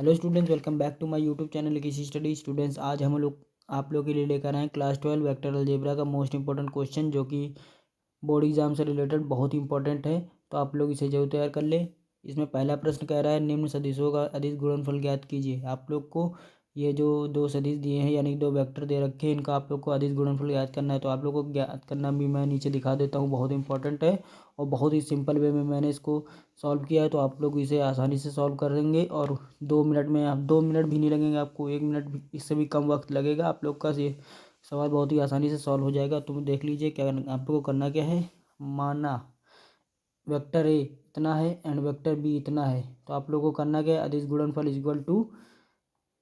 Hello students, welcome back to my YouTube channel किसी study. Students, आज हम लोग आप लोग के लिए लेकर आए हैं क्लास 12 वेक्टर अलजेब्रा का मोस्ट इंपॉर्टेंट क्वेश्चन, जो कि बोर्ड एग्जाम से रिलेटेड बहुत ही इंपॉर्टेंट है। तो आप लोग इसे जरूर तैयार कर ले। इसमें पहला प्रश्न कह रहा है निम्न सदिशों का अदिश गुणनफल ज्ञात कीजिए। आप लोग को ये जो दो सदिश दिए हैं यानी दो वेक्टर दे रखे हैं, इनका आप लोग को अदिश गुणनफल ज्ञात करना है। तो आप लोग को ज्ञात करना भी मैं नीचे दिखा देता हूँ, बहुत इंपॉर्टेंट है और बहुत ही सिंपल वे में मैंने इसको सॉल्व किया है। तो आप लोग इसे आसानी से सॉल्व करेंगे और 2 मिनट में, आप 2 मिनट भी नहीं लगेंगे आपको, 1 मिनट भी, इससे भी कम वक्त लगेगा। आप लोग का ये सवाल बहुत ही आसानी से सॉल्व हो जाएगा। तुम देख लीजिए क्या आप लोग को करना क्या है। माना वेक्टर ए इतना है एंड वेक्टर बी इतना है, तो आप लोग को करना क्या है, अदिश गुणनफल is equal to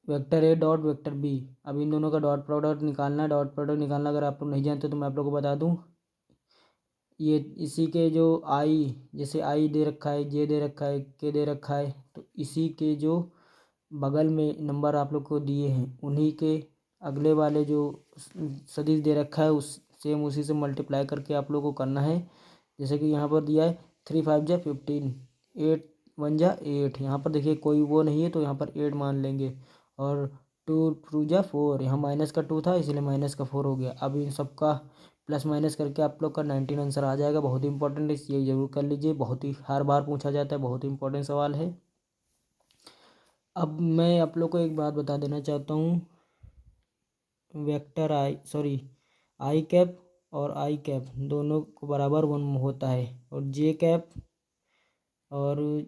vector A dot vector B. अब इन दोनों का डॉट प्रोडक्ट निकालना है। डॉट प्रोडक्ट निकालना अगर आप लोग नहीं जानते तो मैं आप लोग को बता दूं, ये इसी के जो आई, जैसे आई दे रखा है, जे दे रखा है, के दे रखा है, तो इसी के जो बगल में नंबर आप लोग को दिए हैं उन्हीं के अगले वाले जो सदिश दे रखा है उस सेम उसी से मल्टीप्लाई करके आप लोग को करना है। जैसे कि यहाँ पर दिया है 3 5 जा 15, 8 1 जा 8। यहाँ पर देखिए कोई वो नहीं है तो यहाँ पर 8 मान लेंगे। और 2 2 जा 4, यहाँ माइनस का 2 था इसलिए माइनस का 4 हो गया। अब इन सबका प्लस माइनस करके आप लोग का 19 आंसर आ जाएगा। बहुत ही इंपॉर्टेंट है, ये जरूर कर लीजिए, बहुत ही हर बार पूछा जाता है, बहुत ही इंपॉर्टेंट सवाल है। अब मैं आप लोग को एक बात बता देना चाहता हूँ, वेक्टर आई कैप और आई कैप दोनों को बराबर वन होता है, और जे कैप और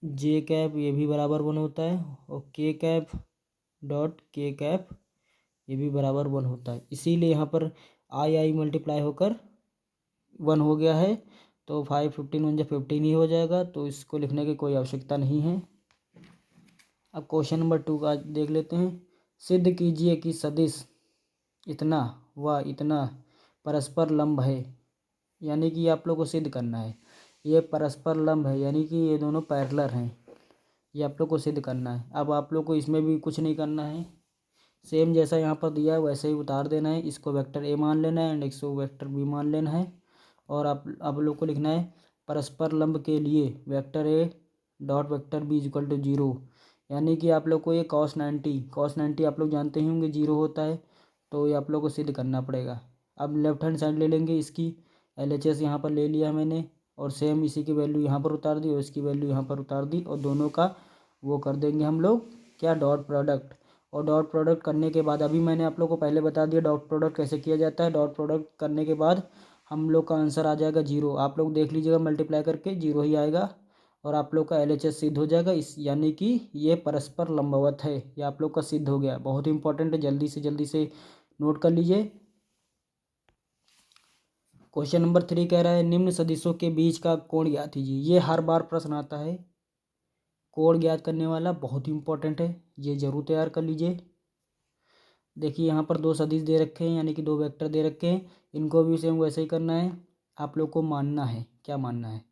जे कैप ये भी बराबर वन होता है, और के कैप डॉट के कैप ये भी बराबर वन होता है। इसीलिए यहाँ पर आई आई मल्टीप्लाई होकर वन हो गया है। तो 5 15 1 15 ही हो जाएगा, तो इसको लिखने की कोई आवश्यकता नहीं है। अब क्वेश्चन नंबर 2 का देख लेते हैं। सिद्ध कीजिए कि सदिश इतना व इतना परस्पर लंब है। यानी कि आप लोग को सिद्ध करना है ये परस्पर लंब है, यानी कि ये दोनों पैरेलल हैं, ये आप लोग को सिद्ध करना है। अब आप लोग को इसमें भी कुछ नहीं करना है, सेम जैसा यहाँ पर दिया है वैसे ही उतार देना है। इसको वेक्टर ए मान लेना है एंड इसको वेक्टर बी मान लेना है। और आप लोग को लिखना है परस्पर लंब के लिए vector A dot vector B is equal to 0। यानी कि आप लोग को ये cos 90 आप लोग जानते ही होंगे 0 होता है, तो ये आप लोग को सिद्ध करना पड़ेगा। अब लेफ्ट हैंड साइड ले लेंगे, इसकी LHS यहाँ पर ले लिया मैंने, और सेम इसी की वैल्यू यहाँ पर उतार दी और इसकी वैल्यू यहाँ पर उतार दी, और दोनों का वो कर देंगे हम लोग क्या, डॉट प्रोडक्ट। और डॉट प्रोडक्ट करने के बाद अभी मैंने आप लोग को पहले बता दिया डॉट प्रोडक्ट कैसे किया जाता है। डॉट प्रोडक्ट करने के बाद हम लोग का आंसर आ जाएगा 0। आप लोग देख लीजिएगा, मल्टीप्लाई करके 0 ही आएगा और आप लोग का LHS सिद्ध हो जाएगा। इस यानी कि ये परस्पर लंबवत है, ये आप लोग का सिद्ध हो गया। बहुत इंपॉर्टेंट है, जल्दी से नोट कर लीजिए। क्वेश्चन नंबर 3 कह रहा है निम्न सदिशों के बीच का कोण ज्ञात कीजिए। ये हर बार प्रश्न आता है, कोण ज्ञात करने वाला बहुत ही इंपॉर्टेंट है, ये जरूर तैयार कर लीजिए। देखिए यहाँ पर दो सदिश दे रखे हैं यानी कि दो वेक्टर दे रखे हैं, इनको भी सेम वैसे ही करना है। आप लोग को मानना है, क्या मानना है,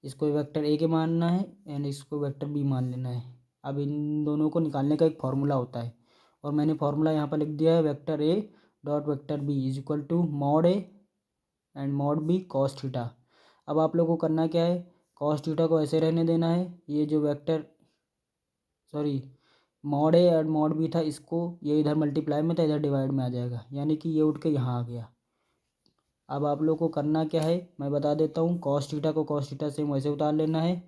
इसको वेक्टर ए के मानना है एंड इसको वेक्टर बी मान लेना है। अब इन दोनों को निकालने का एक फार्मूला होता है, और मैंने फार्मूला यहाँ पर लिख दिया है, vector A dot vector B is equal to mod A and mod B cos theta. अब आप लोग को करना क्या है, कॉस थीटा को ऐसे रहने देना है, ये जो वेक्टर मॉड ए और मॉड बी था, इसको ये इधर मल्टीप्लाई में था, इधर डिवाइड में आ जाएगा, यानी कि ये उठ के यहाँ आ गया। अब आप लोग को करना क्या है मैं बता देता हूँ, कॉस थीटा को कॉस थीटा से वैसे उतार लेना है,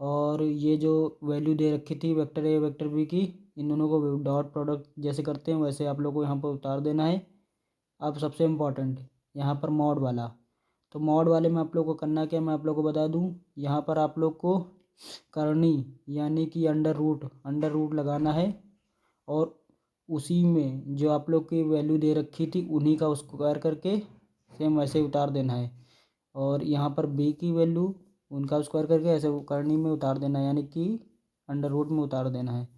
और ये जो वैल्यू दे रखी थी वेक्टर ए वेक्टर बी की, इन दोनों को डॉट प्रोडक्ट जैसे करते हैं वैसे आप लोग को यहाँ पर उतार देना है। अब सबसे इम्पॉर्टेंट यहाँ पर मॉड वाला, तो मॉड वाले में आप लोग को करना क्या मैं आप लोग को बता दूँ, यहाँ पर आप लोग को करनी यानी कि अंडर रूट लगाना है, और उसी में जो आप लोग की वैल्यू दे रखी थी उन्हीं का स्क्वायर करके सेम वैसे ही उतार देना है, और यहाँ पर बी की वैल्यू उनका स्क्वायर करके ऐसे करनी में उतार देना है, यानी कि अंडर रूट में उतार देना है।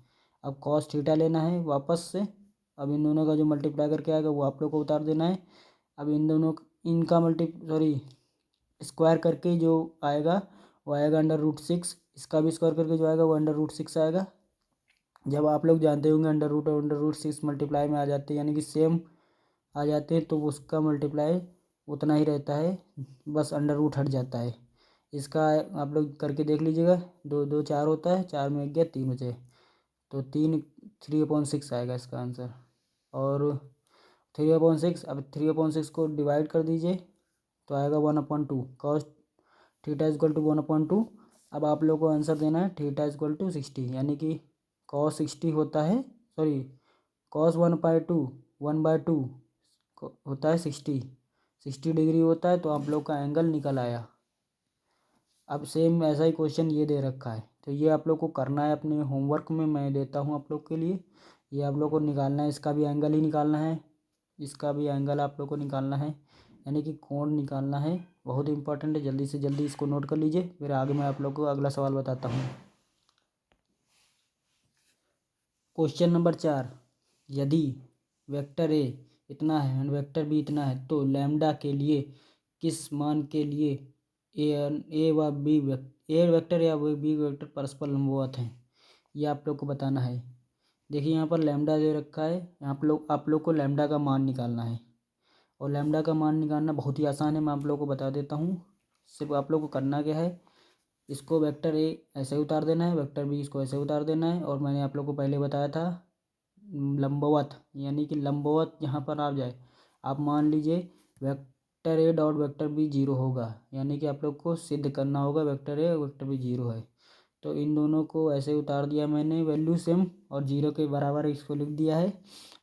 अब कॉस थीटा लेना है वापस से, अब इन दोनों का जो मल्टीप्लाई करके आएगा वो आप लोग को उतार देना है। अब इन दोनों इनका स्क्वायर करके जो आएगा वो आएगा अंडर रूट 6, इसका भी स्क्वायर करके जो आएगा वो अंडर रूट 6 आएगा। जब आप लोग जानते होंगे अंडर रूट और अंडर रूट 6 मल्टीप्लाई में आ जाते हैं, यानी कि सेम आ जाते हैं, तो उसका मल्टीप्लाई उतना ही रहता है, बस अंडर रूट हट जाता है। इसका आप लोग करके देख लीजिएगा। 2 2 4 होता है, 4 में 1 गया, 3 बचे, तो 3/6 आएगा इसका आंसर। और 3/6, अब 3/6 को डिवाइड कर दीजिए तो आएगा 1/2 कॉस थीटा इक्वल टू 1/2। अब आप लोग को आंसर देना है थीटा इक्वल टू 60, यानी कि कॉस 60 होता है, सॉरी कॉस 1/2 होता है 60 डिग्री होता है, तो आप लोग का एंगल निकल आया। अब सेम ऐसा ही क्वेश्चन ये दे रखा है, तो ये आप लोग को करना है अपने होमवर्क में, मैं देता हूँ आप लोग के लिए। ये आप लोग को निकालना है, इसका भी एंगल ही निकालना है, इसका भी एंगल आप लोग को निकालना है, यानी कि कोण निकालना है। बहुत इंपॉर्टेंट है, जल्दी से जल्दी इसको नोट कर लीजिए, फिर आगे मैं आप लोग को अगला सवाल बताता हूँ। क्वेश्चन नंबर 4, यदि वेक्टर ए इतना है एंड वेक्टर बी इतना है, तो लैम्डा के लिए किस मान के लिए ए व बी ए वेक्टर या बी वेक्टर परस्पर लंबवत हैं, ये आप लोग को बताना है। देखिए यहाँ पर लैम्डा दे रखा है, आप लोग को लैम्डा का मान निकालना है, और लैम्डा का मान निकालना बहुत ही आसान है, मैं आप लोग को बता देता हूँ। सिर्फ आप लोग को करना क्या है, इसको वेक्टर ए ऐसे उतार देना है, वेक्टर बी इसको ऐसे उतार देना है, और मैंने आप लोग को पहले बताया था लंबवत, यानी कि लंबवत यहाँ पर आ जाए। आप मान लीजिए vector A dot vector B zero होगा, यानी कि आप लोग को सिद्ध करना होगा वेक्टर ए और वेक्टर बी जीरो है। तो इन दोनों को ऐसे उतार दिया मैंने, वैल्यू सेम और जीरो के बराबर इसको लिख दिया है।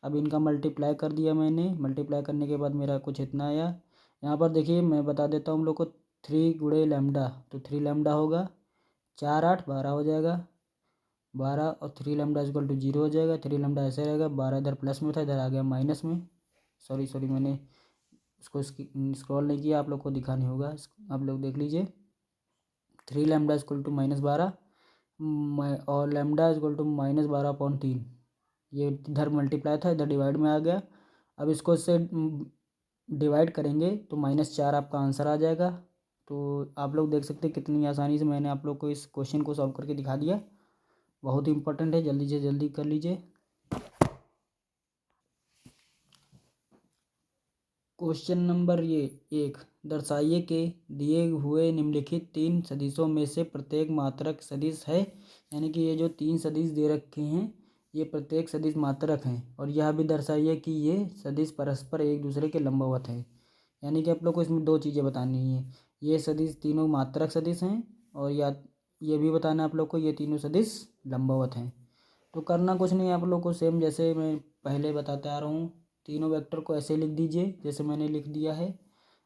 अब इनका मल्टीप्लाई कर दिया मैंने, मल्टीप्लाई करने के बाद मेरा कुछ इतना आया। यहाँ पर देखिए मैं बता देता हूँ हम लोग को, 3 गुणे लैम्डा, तो 3 लैम्डा होगा, 4 8 12 हो जाएगा, 12 और 3 लैम्डा इक्वल टू 0 हो जाएगा। 3 लैम्डा ऐसे रहेगा, 12 इधर प्लस में था, इधर आ गया माइनस में। सॉरी मैंने इसको स्क्रॉल नहीं किया, आप लोग को दिखानी होगा, आप लोग देख लीजिए। 3 लैम्डा इक्वल टू -12 और लैम्डा इक्वल टू -12/3, ये इधर मल्टीप्लाई था, इधर डिवाइड में आ गया। अब इसको इससे डिवाइड करेंगे तो -4 आपका आंसर आ जाएगा। तो आप लोग देख सकते हैं कितनी आसानी से मैंने आप लोग को इस क्वेश्चन को सॉल्व करके दिखा दिया। बहुत ही इंपॉर्टेंट है, जल्दी से जल्दी कर लीजिए। क्वेश्चन नंबर 1, दर्शाइए कि दिए हुए निम्नलिखित 3 सदिशों में से प्रत्येक मात्रक सदिश है, यानी कि ये जो 3 सदिश दे रखे हैं ये प्रत्येक सदिश मात्रक हैं, और यह भी दर्शाइए कि ये सदिश परस्पर एक दूसरे के लंबवत हैं। यानी कि आप लोग को इसमें 2 चीज़ें बतानी है, ये सदिश तीनों मात्रक सदिश हैं, और या ये भी बताना आप लोग को ये तीनों सदिश लंबवत हैं। तो करना कुछ नहीं है आप लोग को, सेम जैसे मैं पहले बताते आ रहा हूँ, तीनों वेक्टर को ऐसे लिख दीजिए जैसे मैंने लिख दिया है।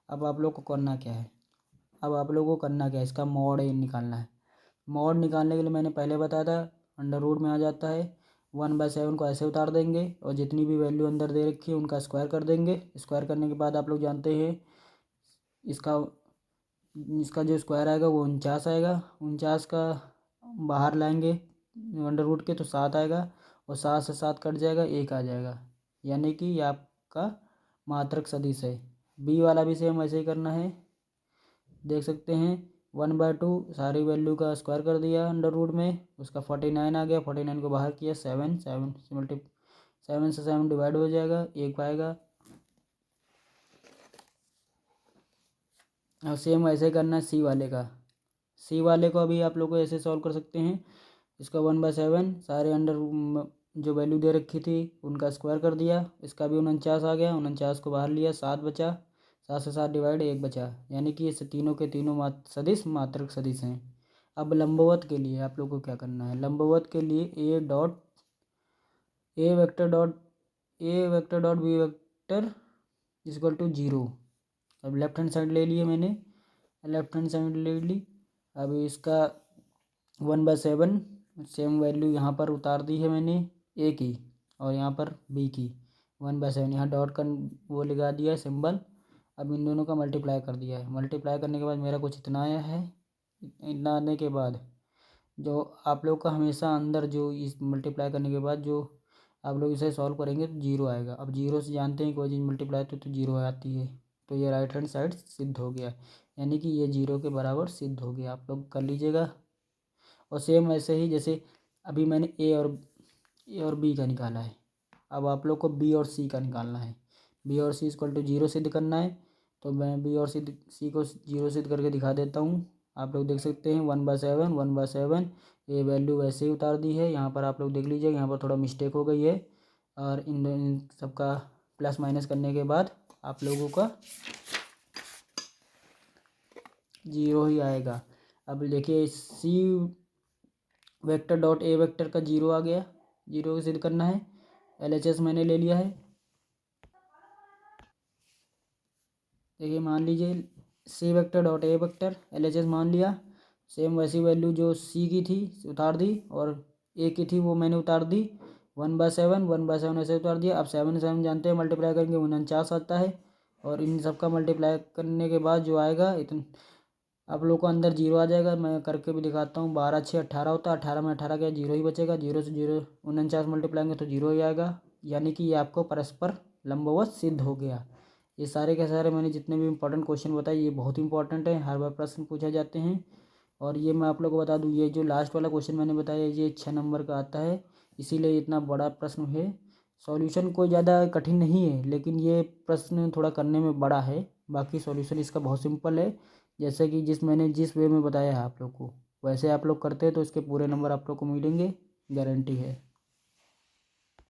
अब आप लोग को करना क्या है, अब आप लोगों को करना क्या है, इसका मॉड निकालना है। मॉड निकालने के लिए मैंने पहले बताया था, अंडर रूट में आ जाता है, 1/7 को ऐसे उतार देंगे, और जितनी भी वैल्यू अंदर दे रखी है उनका स्क्वायर कर देंगे। स्क्वायर करने के बाद आप लोग जानते हैं इसका इसका जो स्क्वायर आएगा वो 49 आएगा। 49 का बाहर लाएंगे अंडर रूट के तो 7 आएगा, और 7 से 7 कट जाएगा, 1 आ जाएगा, यानी कि ये आपका मात्रक सदिश है। बी वाला भी सेम ऐसे ही करना है, देख सकते हैं 1/2 सारी वैल्यू का स्क्वायर कर दिया अंडर रूट में, उसका 49 आ गया, 49 को बाहर किया, 7 से 7 डिवाइड हो जाएगा, 1 आएगा। और सेम ऐसे करना है सी वाले का, सी वाले को अभी आप लोग को ऐसे सॉल्व कर सकते हैं। इसका 1/7 सारे अंडर जो वैल्यू दे रखी थी उनका स्क्वायर कर दिया, इसका भी 49 आ गया, 49 को बाहर लिया, 7 बचा, 7 से 7 डिवाइड, 1 बचा, यानी कि ये तीनों के तीनों सदिश मात्रक सदिश हैं। अब लंबवत के लिए आप लोग को क्या करना है, लंबवत के लिए A vector dot B vector equal to 0। अब लेफ्ट हैंड साइड ले लिए मैंने, लेफ्ट हैंड साइड ले ली। अब इसका 1/7 सेम वैल्यू यहाँ पर उतार दी है मैंने ए की, और यहाँ पर बी की 1/7, यहाँ डॉट का वो लगा दिया है सिंबल। अब इन दोनों का मल्टीप्लाई कर दिया है, मल्टीप्लाई करने के बाद मेरा कुछ इतना आया है। इतना आने के बाद जो आप लोग का हमेशा अंदर जो इस मल्टीप्लाई करने के बाद जो आप लोग इसे सॉल्व करेंगे तो 0 आएगा। अब 0 से जानते हैं कोई चीज़ मल्टीप्लाई तो 0 आती है, तो ये राइट हैंड साइड सिद्ध हो गया, यानी कि ये 0 के बराबर सिद्ध हो गया। आप लोग कर लीजिएगा। और सेम ऐसे ही जैसे अभी मैंने ए और बी का निकाला है, अब आप लोग को बी और सी का निकालना है। बी और सी इक्वल टू 0 सिद्ध करना है, तो मैं बी और सी को 0 सिद्ध करके दिखा देता हूँ। आप लोग देख सकते हैं 1/7 1/7 ये वैल्यू वैसे ही उतार दी है। यहाँ पर आप लोग देख लीजिए, यहाँ पर थोड़ा मिस्टेक हो गई है और इन सबका प्लस माइनस करने के बाद आप लोगों का 0 ही आएगा। अब देखिए सी वेक्टर डॉट ए वेक्टर का 0 आ गया, 0 को सिद्ध करना है। LHS मैंने ले लिया है। देखिए मान लीजिए C vector dot A vector LHS मान लिया। सेम वैसी वैल्यू जो सी की थी उतार दी और ए की थी वो मैंने उतार दी। 1/7 ऐसे उतार दिया। अब 7 जानते हैं मल्टीप्लाई करेंगे 49 आता है और इन सब का मल्टीप्लाई करने के बाद जो आएगा इतना आप लोग को अंदर 0 आ जाएगा। मैं करके भी दिखाता हूँ। 12 6 18 होता है, 18 में 18 क्या 0 ही बचेगा। 0 से 0 49 मल्टीप्लाई तो 0 ही आएगा, यानी कि ये आपको परस्पर लंबवत सिद्ध हो गया। ये सारे के सारे मैंने जितने भी इंपॉर्टेंट क्वेश्चन बताए ये बहुत इंपॉर्टेंट है, हर बार प्रश्न पूछे जाते हैं। और ये मैं आप लोग को बता दूँ, ये जो लास्ट वाला क्वेश्चन मैंने बताया ये 6 नंबर का आता है, इसीलिए इतना बड़ा प्रश्न है। सॉल्यूशन कोई ज़्यादा कठिन नहीं है, लेकिन ये प्रश्न थोड़ा करने में बड़ा है। बाकी सॉल्यूशन इसका बहुत सिंपल है। जैसे कि मैंने जिस वे में बताया है आप लोग को, वैसे आप लोग करते हैं तो इसके पूरे नंबर आप लोग को मिलेंगे, गारंटी है।